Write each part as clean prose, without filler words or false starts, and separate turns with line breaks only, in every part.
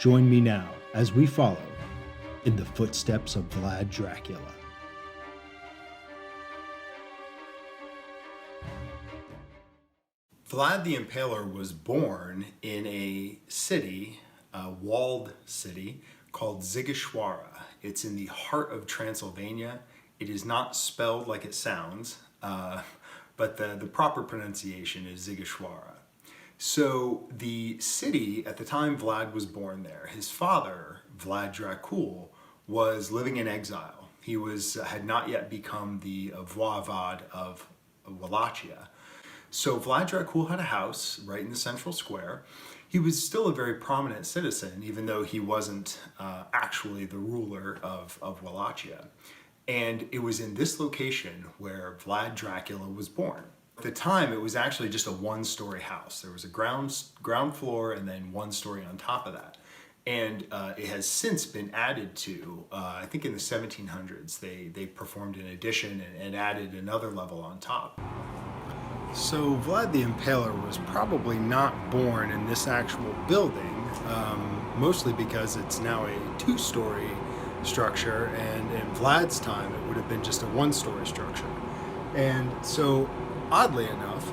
Join me now as we follow in the footsteps of Vlad Dracula. Vlad the Impaler was born in a city, a walled city, called Sighișoara. It's in the heart of Transylvania. It is not spelled like it sounds, but the proper pronunciation is Sighișoara. So the city, at the time Vlad was born there, his father, Vlad Dracul, was living in exile. He had not yet become the voivod of Wallachia. So Vlad Dracul had a house right in the central square. He was still a very prominent citizen, even though he wasn't actually the ruler of Wallachia. And it was in this location where Vlad Dracula was born. At the time, it was actually just a one-story house. There was a ground floor and then one story on top of that. And it has since been added to, I think in the 1700s, they performed an addition and added another level on top. So Vlad the Impaler was probably not born in this actual building, mostly because it's now a two-story structure, and in Vlad's time it would have been just a one-story structure. And so, oddly enough,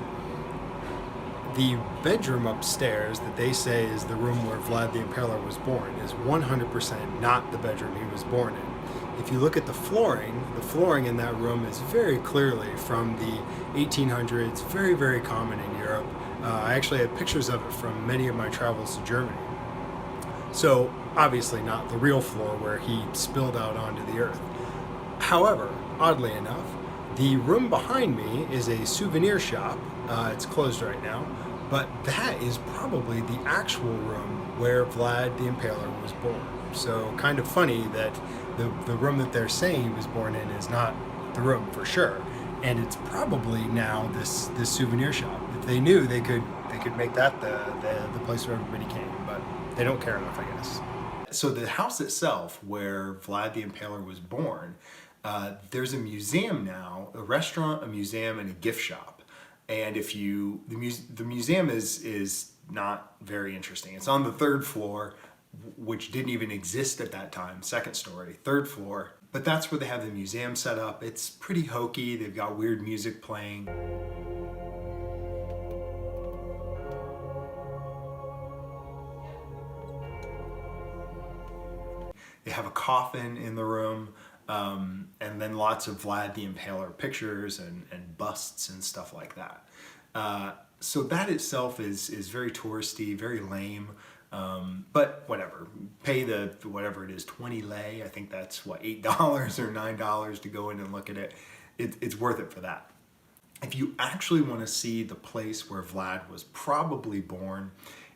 the bedroom upstairs that they say is the room where Vlad the Impaler was born is 100% not the bedroom he was born in. If you look at the flooring in that room is very clearly from the 1800s, very, very common in Europe. I actually have pictures of it from many of my travels to Germany. So obviously not the real floor where he spilled out onto the earth. However, oddly enough, the room behind me is a souvenir shop. It's closed right now, but that is probably the actual room where Vlad the Impaler was born. So kind of funny that the room that they're saying he was born in is not the room for sure. And it's probably now this souvenir shop. If they knew, they could make that the place where everybody came, but they don't care enough, I guess. So the house itself, where Vlad the Impaler was born, there's a museum now, a restaurant, a museum, and a gift shop. And the museum is not very interesting. It's on the third floor, which didn't even exist at that time, second story, third floor. But that's where they have the museum set up. It's pretty hokey. They've got weird music playing. They have a coffin in the room, and then lots of Vlad the Impaler pictures and busts and stuff like that. So that itself is very touristy, very lame. But whatever, pay whatever it is, 20 lei, I think that's what, $8 or $9 to go in and look at it. It's worth it for that. If you actually want to see the place where Vlad was probably born,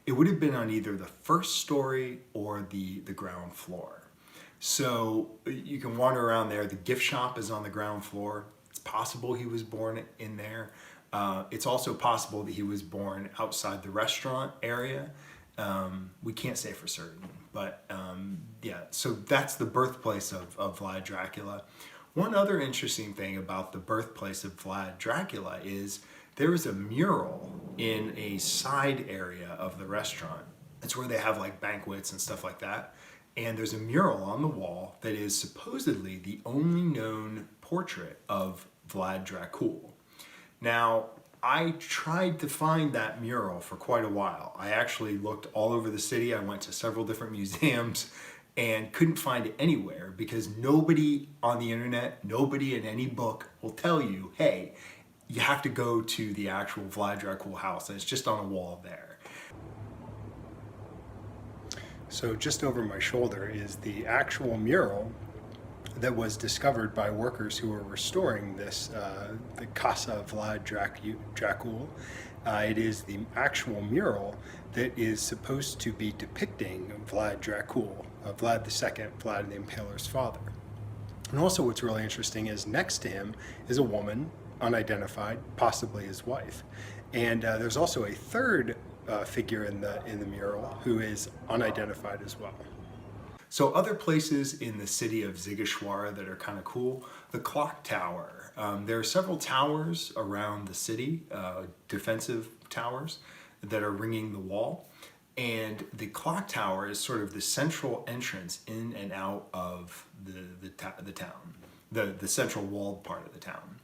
it would have been on either the first story or the ground floor. So you can wander around there. The gift shop is on the ground floor. It's possible he was born in there. It's also possible that he was born outside the restaurant area. We can't say for certain, but yeah, so that's the birthplace of Vlad Dracula. One other interesting thing about the birthplace of Vlad Dracula is there is a mural in a side area of the restaurant. It's where they have like banquets and stuff like that. And there's a mural on the wall that is supposedly the only known portrait of Vlad Dracul. Now, I tried to find that mural for quite a while. I actually looked all over the city. I went to several different museums and couldn't find it anywhere because nobody on the internet, nobody in any book will tell you, hey, you have to go to the actual Vlad Dracul house, and it's just on a wall there. So just over my shoulder is the actual mural that was discovered by workers who were restoring this, the Casa Vlad Dracul. It is the actual mural that is supposed to be depicting Vlad Dracul, Vlad II, Vlad the Impaler's father. And also what's really interesting is next to him is a woman, unidentified, possibly his wife. And there's also a third figure in the mural who is unidentified as well. So other places in the city of Sighișoara that are kind of cool, the clock tower. There are several towers around the city, defensive towers that are ringing the wall. And the clock tower is sort of the central entrance in and out of the town, the central walled part of the town.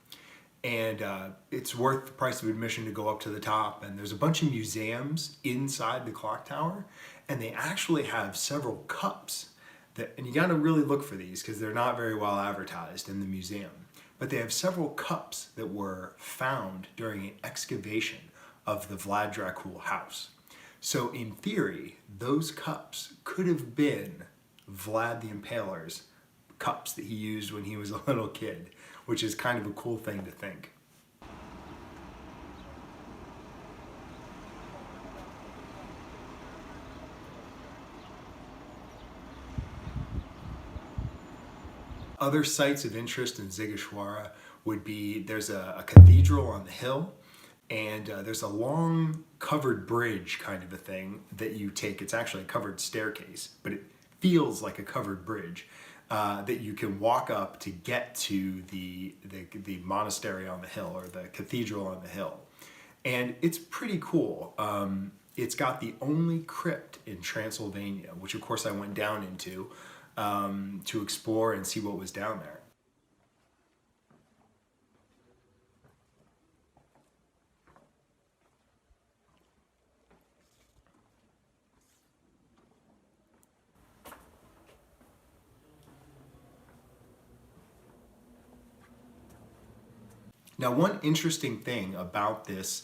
And it's worth the price of admission to go up to the top. And there's a bunch of museums inside the clock tower, and they actually have several cups that, and you got to really look for these because they're not very well advertised in the museum. But they have several cups that were found during an excavation of the Vlad Dracul House. So in theory, those cups could have been Vlad the Impaler's cups that he used when he was a little kid, which is kind of a cool thing to think. Other sites of interest in Sighișoara would be, there's a cathedral on the hill, and there's a long covered bridge kind of a thing that you take. It's actually a covered staircase, but it feels like a covered bridge that you can walk up to get to the monastery on the hill, or the cathedral on the hill. And it's pretty cool. It's got the only crypt in Transylvania, which of course I went down into to explore and see what was down there. Now, one interesting thing about this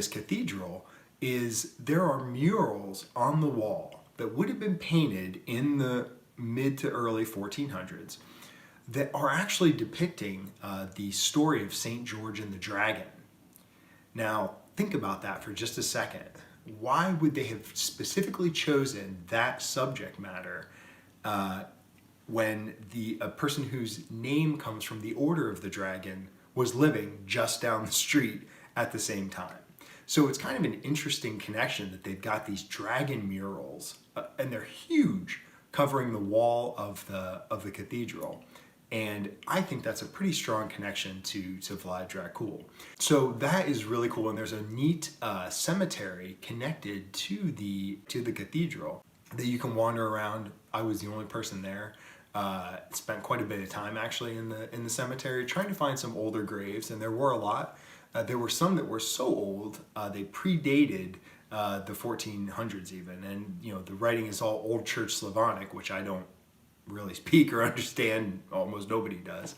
cathedral is there are murals on the wall that would have been painted in the mid to early 1400s that are actually depicting the story of St. George and the Dragon. Now, think about that for just a second. Why would they have specifically chosen that subject matter when a person whose name comes from the Order of the Dragon was living just down the street at the same time? So it's kind of an interesting connection that they've got these dragon murals, and they're huge, covering the wall of the cathedral. And I think that's a pretty strong connection to Vlad Dracul. So that is really cool, and there's a neat cemetery connected to the cathedral that you can wander around. I was the only person there. Spent quite a bit of time actually in the cemetery trying to find some older graves, and there were a lot. There were some that were so old they predated the 1400s even, and you know, the writing is all Old Church Slavonic, which I don't really speak or understand. Almost nobody does,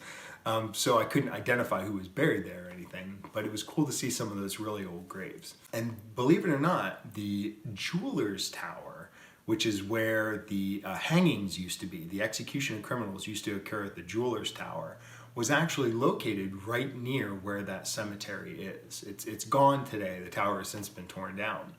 so I couldn't identify who was buried there or anything, but it was cool to see some of those really old graves. And believe it or not, the jeweler's tower, which is where the hangings used to be, the execution of criminals used to occur at the jeweler's tower, was actually located right near where that cemetery is. It's gone today. The tower has since been torn down.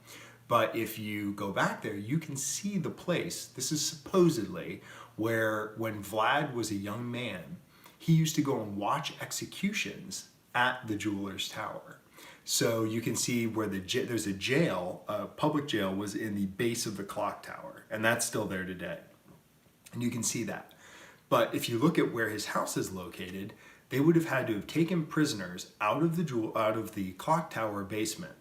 But if you go back there, you can see the place. This is supposedly where, when Vlad was a young man, he used to go and watch executions at the jeweler's tower. So you can see where there's a jail, a public jail was in the base of the clock tower, and that's still there today. And you can see that. But if you look at where his house is located, they would have had to have taken prisoners out of the clock tower basement,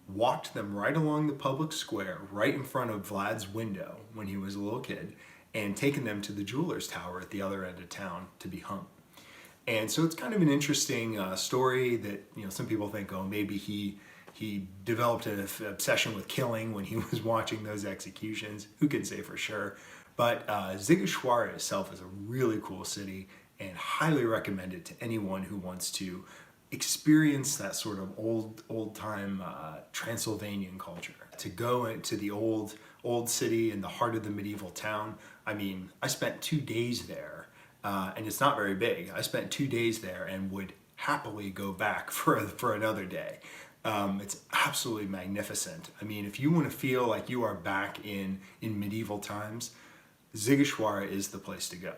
walked them right along the public square, right in front of Vlad's window when he was a little kid, and taken them to the jeweler's tower at the other end of town to be hung. And so it's kind of an interesting story that, you know, some people think, oh, maybe he developed an obsession with killing when he was watching those executions. Who can say for sure? But Sighișoara itself is a really cool city, and highly recommend it to anyone who wants to experience that sort of old-time Transylvanian culture. To go into the old city in the heart of the medieval town. I mean, I spent 2 days there. And it's not very big. I spent 2 days there and would happily go back for another day. It's absolutely magnificent. I mean, if you want to feel like you are back in medieval times, Sighișoara is the place to go.